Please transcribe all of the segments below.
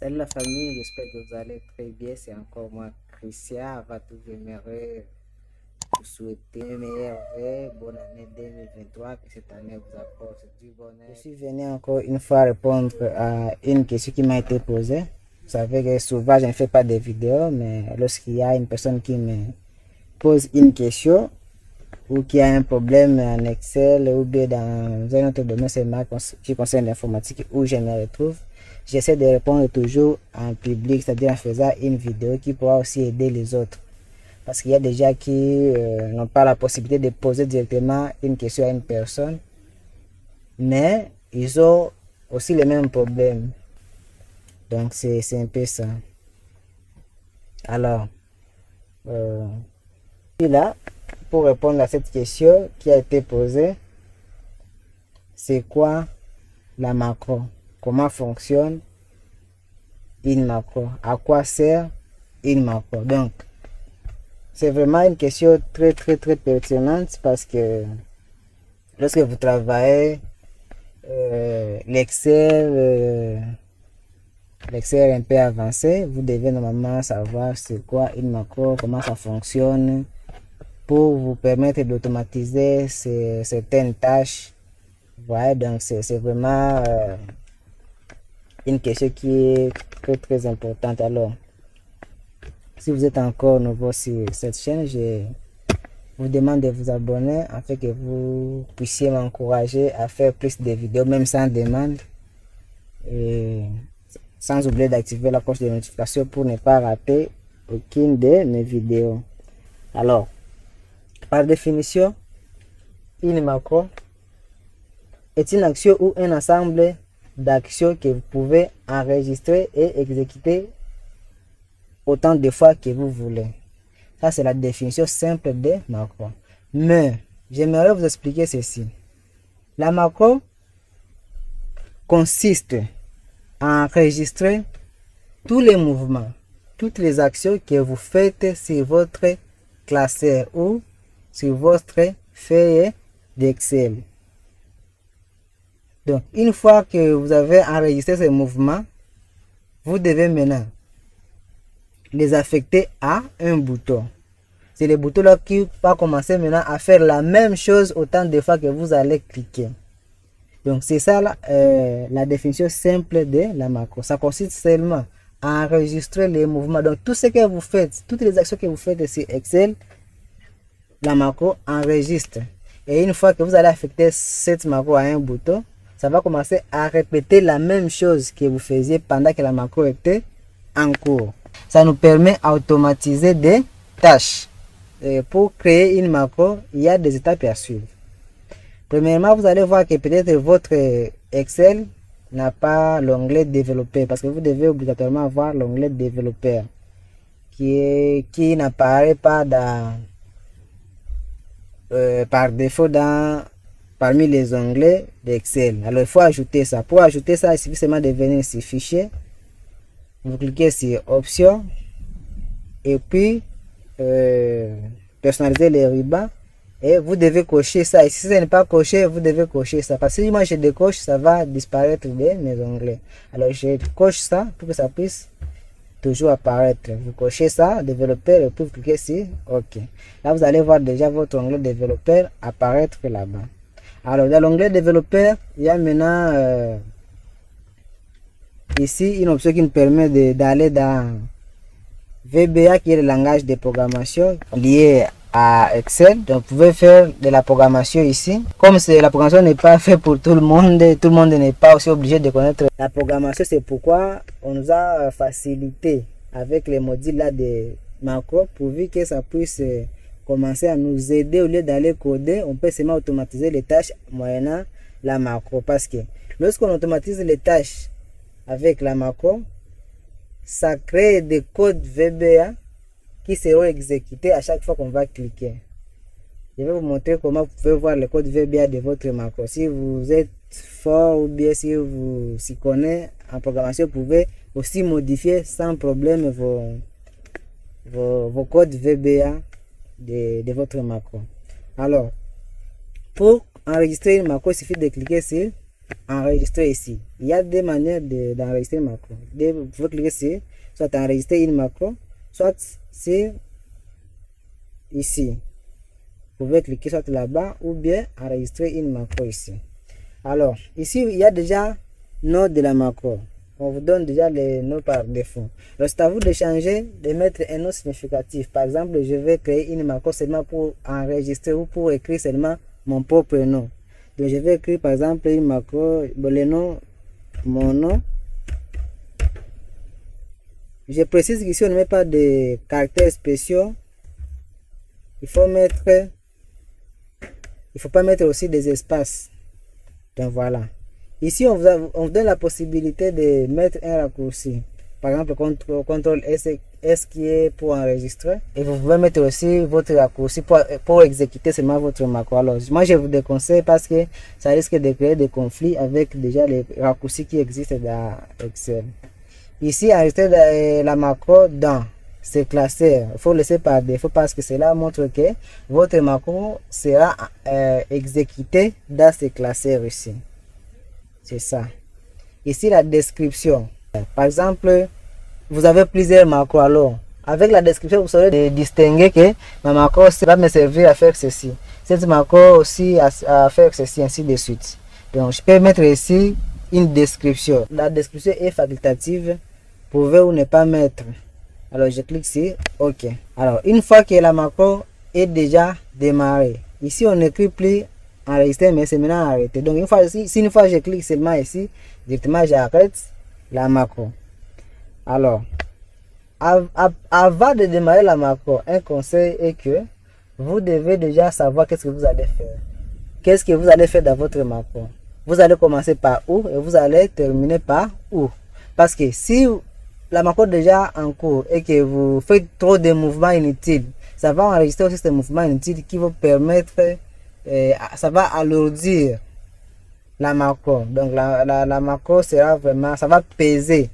Salut la famille, j'espère que vous allez très bien. C'est encore moi, Christian. Avant tout, j'aimerais vous souhaiter une meilleure vœux, bonne année 2023, que cette année vous apporte du bonheur. Je suis venu encore une fois répondre à une question qui m'a été posée. Vous savez que souvent je ne fais pas de vidéos, mais lorsqu'il y a une personne qui me pose une question ou qui a un problème en Excel ou bien dans un autre domaine qui concerne l'informatique où je me retrouve, j'essaie de répondre toujours en public, c'est-à-dire en faisant une vidéo qui pourra aussi aider les autres. Parce qu'il y a des gens qui n'ont pas la possibilité de poser directement une question à une personne, mais ils ont aussi les mêmes problèmes. Donc c'est un peu ça. Alors, là, pour répondre à cette question qui a été posée, c'est quoi la macro? Comment fonctionne une macro? À quoi sert une macro? Donc, c'est vraiment une question très pertinente parce que lorsque vous travaillez l'Excel un peu avancé, vous devez normalement savoir c'est quoi une macro, comment ça fonctionne pour vous permettre d'automatiser certaines tâches. Ouais, donc c'est vraiment une question qui est très importante. Alors, si vous êtes encore nouveau sur cette chaîne, je vous demande de vous abonner afin que vous puissiez m'encourager à faire plus de vidéos, même sans demande. Et sans oublier d'activer la cloche de notification pour ne pas rater aucune de mes vidéos. Alors, par définition, une macro est une action ou un ensemble d'actions que vous pouvez enregistrer et exécuter autant de fois que vous voulez. Ça, c'est la définition simple de macro. Mais, j'aimerais vous expliquer ceci. La macro consiste à enregistrer tous les mouvements, toutes les actions que vous faites sur votre classeur ou sur votre feuille d'Excel. Donc, une fois que vous avez enregistré ces mouvements, vous devez maintenant les affecter à un bouton. C'est le bouton là qui va commencer maintenant à faire la même chose autant de fois que vous allez cliquer. Donc, c'est ça la définition simple de la macro. Ça consiste seulement à enregistrer les mouvements. Donc, tout ce que vous faites, toutes les actions que vous faites sur Excel, la macro enregistre. Et une fois que vous allez affecter cette macro à un bouton, ça va commencer à répéter la même chose que vous faisiez pendant que la macro était en cours. Ça nous permet d'automatiser des tâches. Et pour créer une macro, il y a des étapes à suivre. Premièrement, vous allez voir que peut-être votre Excel n'a pas l'onglet développeur parce que vous devez obligatoirement avoir l'onglet développeur qui n'apparaît pas par défaut parmi les onglets d'Excel. Alors, il faut ajouter ça. Pour ajouter ça, il suffit seulement de venir sur Fichier. Vous cliquez sur Options. Et puis, personnaliser les rubans. Et vous devez cocher ça. Et si ce n'est pas coché, vous devez cocher ça. Parce que si moi je décoche, ça va disparaître de mes onglets. Alors, je coche ça pour que ça puisse toujours apparaître. Vous cochez ça, développeur, et puis vous cliquez sur OK. Là, vous allez voir déjà votre onglet développeur apparaître là-bas. Alors, dans l'onglet développeur, il y a maintenant ici une option qui nous permet d'aller dans VBA, qui est le langage de programmation lié à Excel. Donc, vous pouvez faire de la programmation ici. Comme la programmation n'est pas faite pour tout le monde n'est pas aussi obligé de connaître la programmation. C'est pourquoi on nous a facilité avec les modules là de macro, pourvu que ça puisse commencer à nous aider. Au lieu d'aller coder, on peut seulement automatiser les tâches moyennant la macro. Parce que lorsqu'on automatise les tâches avec la macro, ça crée des codes VBA qui seront exécutés à chaque fois qu'on va cliquer. Je vais vous montrer comment vous pouvez voir le code VBA de votre macro. Si vous êtes fort ou bien si vous s'y connaissez en programmation, vous pouvez aussi modifier sans problème vos codes VBA de votre macro. Alors, pour enregistrer une macro, il suffit de cliquer sur enregistrer ici. Il y a deux manières d'enregistrer une macro. Vous pouvez cliquer sur soit enregistrer une macro, soit c'est ici. Vous pouvez cliquer soit là-bas ou bien enregistrer une macro ici. Alors, ici, il y a déjà nom de la macro. On vous donne déjà les noms par défaut. Alors, c'est à vous de changer, de mettre un nom significatif. Par exemple, je vais créer une macro seulement pour enregistrer ou pour écrire seulement mon propre nom. Donc, je vais écrire par exemple une macro, le nom, mon nom. Je précise qu'ici, on ne met pas de caractères spéciaux. Il faut pas mettre aussi des espaces. Donc voilà. Ici, on vous donne la possibilité de mettre un raccourci. Par exemple, CTRL S qui est pour enregistrer. Et vous pouvez mettre aussi votre raccourci pour exécuter seulement votre macro. Alors, moi, je vous déconseille parce que ça risque de créer des conflits avec déjà les raccourcis qui existent dans Excel. Ici, enregistrer la macro dans ce classeur. Il faut laisser par défaut parce que cela montre que votre macro sera exécuté dans ce classeur ici. C'est ça. Ici, la description. Par exemple, vous avez plusieurs macros. Alors, avec la description, vous saurez distinguer que ma macro va me servir à faire ceci. Cette macro aussi à faire ceci, ainsi de suite. Donc, je peux mettre ici une description. La description est facultative. Vous pouvez ou ne pas mettre. Alors, je clique sur OK. Alors, une fois que la macro est déjà démarrée, ici, on n'écrit plus enregistrer, mais c'est maintenant arrêté. Donc, si une fois je clique seulement ici, directement j'arrête la macro. Alors, avant de démarrer la macro, un conseil est que vous devez déjà savoir qu'est-ce que vous allez faire. Qu'est-ce que vous allez faire dans votre macro. Vous allez commencer par où et vous allez terminer par où. Parce que si la macro est déjà en cours et que vous faites trop de mouvements inutiles, ça va enregistrer aussi ces mouvements inutiles qui vont permettre, ça va alourdir la macro. Donc la macro sera vraiment, ça va peser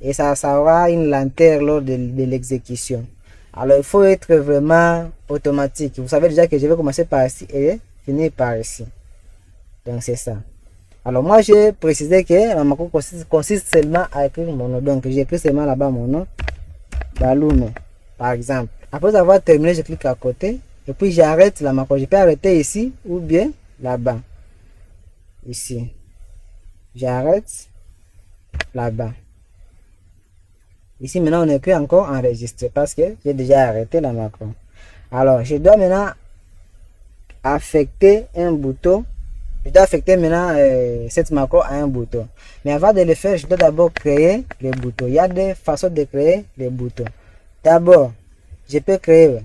et ça aura une lenteur lors de l'exécution. Alors il faut être vraiment automatique. Vous savez déjà que je vais commencer par ici et finir par ici. Donc c'est ça. Alors moi j'ai précisé que la macro consiste seulement à écrire mon nom. Donc j'écris seulement là-bas mon nom, Baloume par exemple. Après avoir terminé, je clique à côté et puis j'arrête la macro. Je peux arrêter ici ou bien là-bas. Ici. J'arrête là-bas. Ici maintenant on écrit encore enregistrer parce que j'ai déjà arrêté la macro. Alors je dois maintenant affecter un bouton. Je dois affecter maintenant cette macro à un bouton. Mais avant de le faire, je dois d'abord créer les boutons. Il y a des façons de créer les boutons. D'abord, je peux créer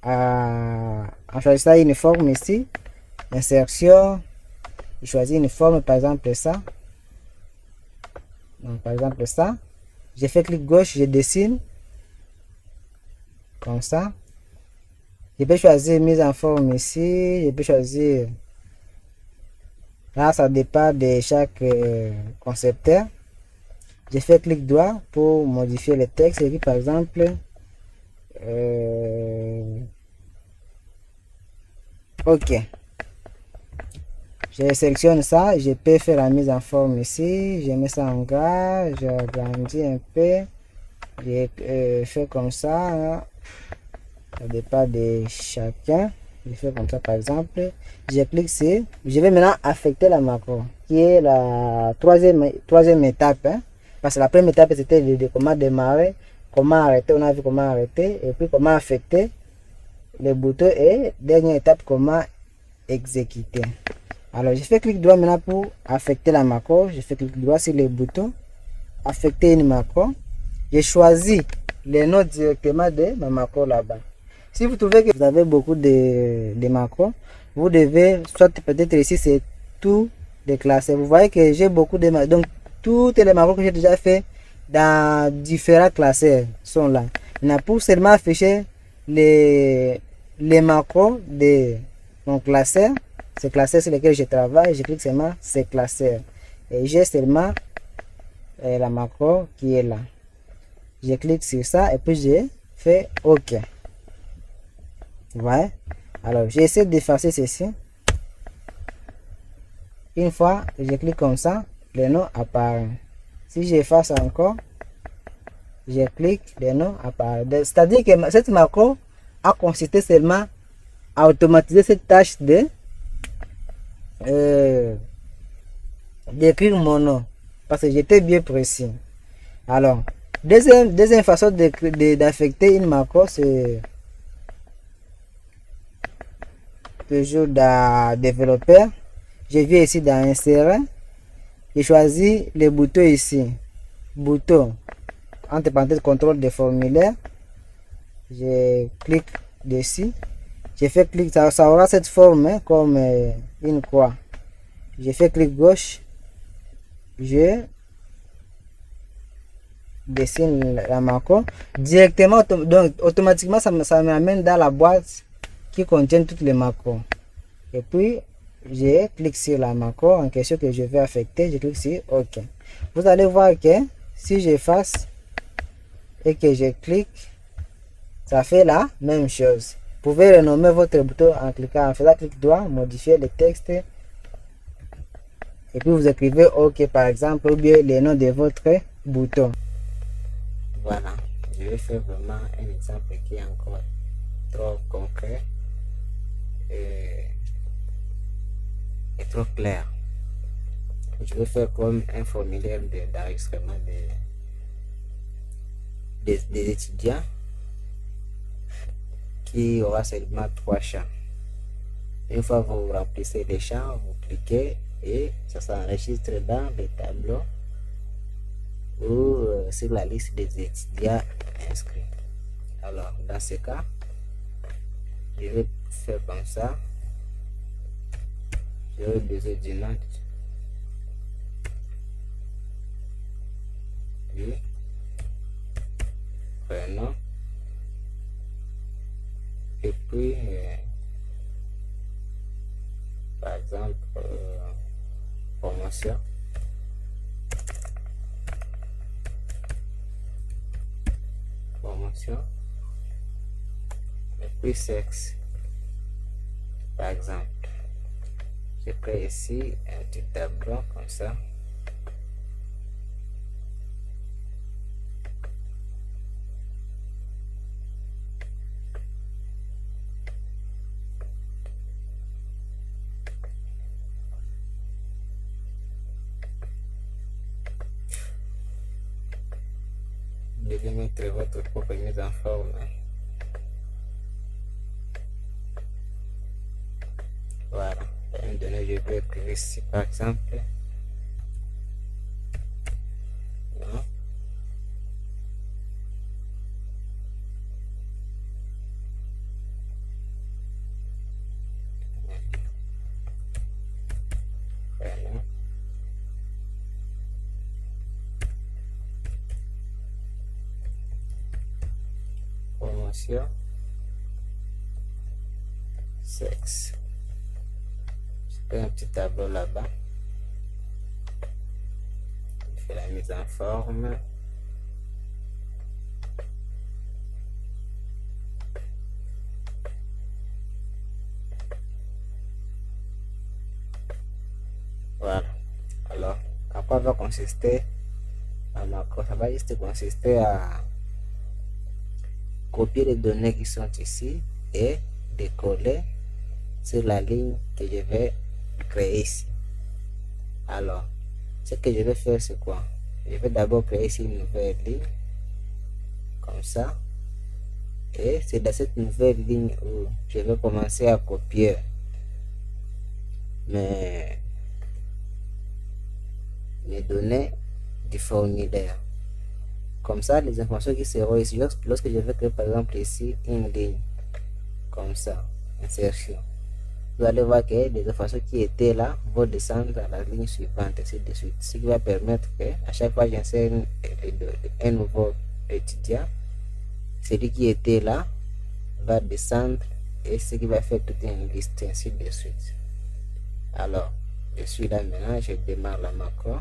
en choisissant une forme ici. Insertion. Je choisis une forme, par exemple ça. Donc, par exemple ça. Je fais clic gauche, je dessine. Comme ça. Je peux choisir mise en forme ici. Je peux choisir. Là, ça dépend de chaque concepteur. Je fais clic droit pour modifier le texte. Et puis, par exemple, OK. Je sélectionne ça. Je peux faire la mise en forme ici. Je mets ça en gras. Je agrandis un peu. Je fais comme ça. Ça dépend de chacun. Je fais comme ça par exemple. Je clique sur. Je vais maintenant affecter la macro, qui est la troisième étape. Parce que la première étape c'était de comment démarrer, comment arrêter. On a vu comment arrêter et puis comment affecter les boutons. Et dernière étape, comment exécuter. Alors je fais clic droit maintenant pour affecter la macro. Je fais clic droit sur les boutons. Affecter une macro. Je choisis les noms directement de ma macro là-bas. Si vous trouvez que vous avez beaucoup de macros, vous devez, soit peut-être ici c'est tout déclassé. Vous voyez que j'ai beaucoup de macros. Donc, toutes les macros que j'ai déjà fait dans différents classeurs sont là. Maintenant, pour seulement afficher les macros de mon classeur, ces classeurs sur lesquels je travaille, je clique seulement ces classeurs. Et j'ai seulement la macro qui est là. Je clique sur ça et puis je fais OK. Ouais. Alors, j'essaie d'effacer ceci. Une fois je clique comme ça, le nom apparaît. Si j'efface encore, je clique, le nom apparaît. C'est-à-dire que cette macro a consisté seulement à automatiser cette tâche de d'écrire mon nom, parce que j'étais bien précis. Alors, deuxième façon d'affecter une macro, c'est toujours dans développeur. Je viens ici dans insérer, je choisis le bouton ici, bouton entre parenthèses contrôle de formulaire, je clique dessus, je fais clic, ça aura cette forme hein, comme une croix. Je fais clic gauche, je dessine la macro directement, donc automatiquement ça m'amène dans la boîte qui contient toutes les macros. Et puis je clique sur la macro en question que je vais affecter, je clique sur OK. Vous allez voir que si j'efface et que je clique, ça fait la même chose. Vous pouvez renommer votre bouton en cliquant, en faisant clic droit, modifier le texte et puis vous écrivez OK par exemple, ou bien le nom de votre bouton. Voilà, je vais faire vraiment un exemple qui est encore trop concret et trop clair. Je vais faire comme un formulaire d'enregistrement des étudiants qui aura seulement 3 champs. Une fois que vous remplissez les champs, vous cliquez et ça s'enregistre dans le tableau ou sur la liste des étudiants inscrits. Alors, dans ce cas, je vais faire comme ça. J'aurai besoin du nom du prénom et puis par exemple promotion, et puis sexe par exemple. Je crée ici un petit tableau comme ça. Vous devez mettre votre propre mise en forme. Voilà. Une donnée, je vais écrire ici par exemple. Non. Prénom. Promotion. Sexe. Un petit tableau là-bas. Je fais la mise en forme. Voilà. Alors, à quoi va consister la macro? Ça va juste consister à copier les données qui sont ici et de coller sur la ligne que je vais créer ici. Alors, ce que je vais faire, c'est quoi? Je vais d'abord créer ici une nouvelle ligne, comme ça. Et c'est dans cette nouvelle ligne où je vais commencer à copier mes données du formulaire. Comme ça, les informations qui seront ici, lorsque je vais créer par exemple ici une ligne, comme ça, insertion. Vous allez voir que les informations qui étaient là vont descendre à la ligne suivante, ainsi de suite. Ce qui va permettre que à chaque fois que j'insère un nouveau étudiant, celui qui était là va descendre et ce qui va faire toute une liste, ainsi de suite. Alors, je suis là maintenant, je démarre la macro.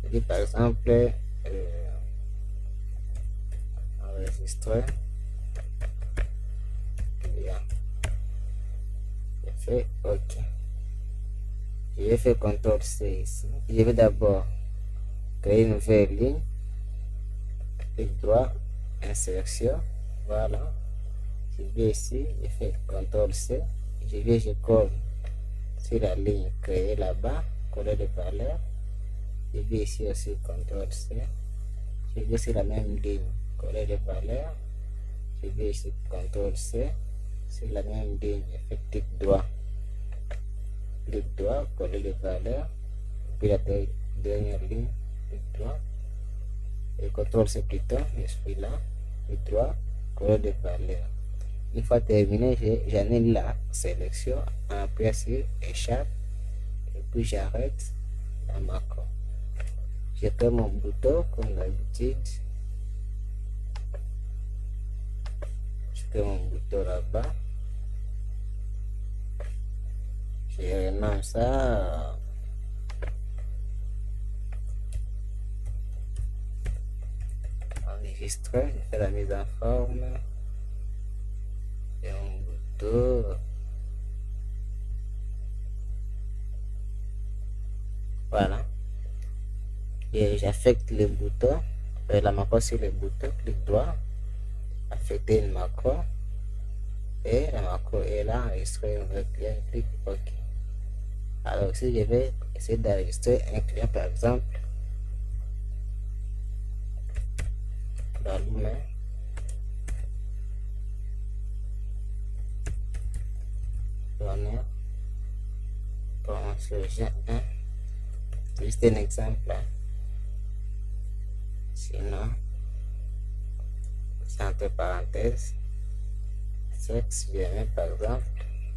Je dis par exemple, enregistrer. Bien. Je fais OK. Je vais faire CTRL-C ici. Je vais d'abord créer une nouvelle ligne. Clic droit, insertion. Voilà. Je vais ici, je fais CTRL-C. Je colle sur la ligne créée là-bas, coller les valeurs. Je vais ici aussi CTRL-C. Je vais sur la même ligne, coller les valeurs. Je vais ici CTRL-C. Sur la même ligne, je fais clic droit, coller les valeurs. Puis la dernière ligne, clic droit. Et CTRL-C plutôt, je suis là, clic droit, coller les valeurs. Une fois terminé, j'annule la sélection en appuyant sur échappe et puis j'arrête la macro. Je prends mon bouton comme d'habitude. Je prends mon bouton là-bas. Je renomme ça. Enregistrer, je fais la mise en forme. Et un bouton. Voilà. Et j'affecte le bouton. La macro sur le bouton, clic droit. Affecter une macro. Et la macro est là, enregistrer un vrai client, clic OK. Alors si je vais essayer d'enregistrer un client par exemple, d'allumer. G1, juste un exemple, sinon c'est entre parenthèses sexe, je vais mettre par exemple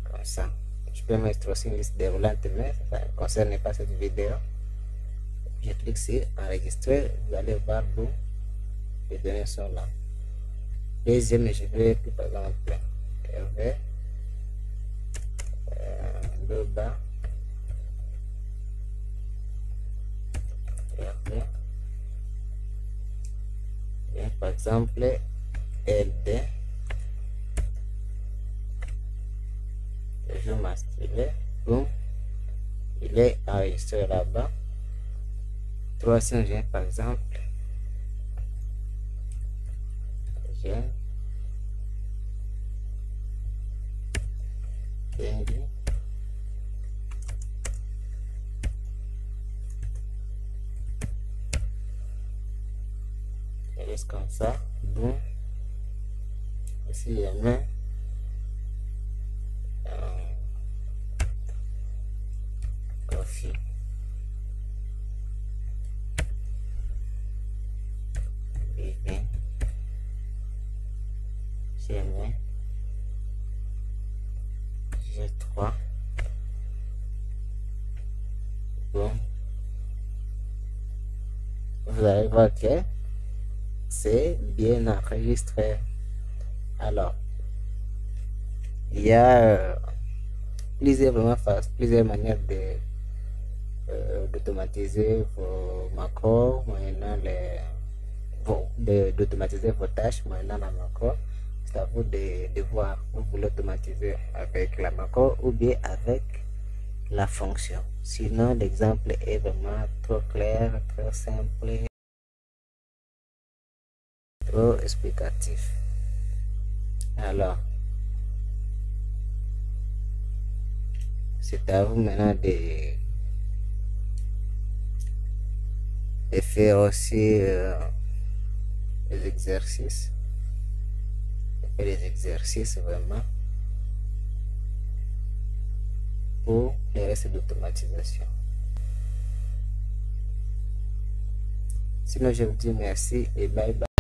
comme ça. Je peux mettre aussi une liste déroulante, mais ça ne concerne pas cette vidéo. Je clique sur enregistrer, vous allez voir où les données sont là. Deuxième, je vais par exemple Hervé Loba Hervé, et par exemple LD, je masqué, boum, il est enregistré là-bas. Troisième, j'ai par exemple j'ai reste comme ça, boum. Ici je mets coffee. Je mets G3. Bon, vous allez voir que c'est bien enregistré. Alors, il y a plusieurs manières d'automatiser vos macros moyennant d'automatiser vos tâches moyennant la macro. C'est à vous de voir où vous l'automatisez avec la macro ou bien avec la fonction. Sinon, l'exemple est vraiment trop clair, trop simple, trop explicatif. Alors, c'est à vous maintenant de faire aussi les exercices. Et les exercices vraiment pour les restes d'automatisation. Sinon, je vous dis merci et bye bye.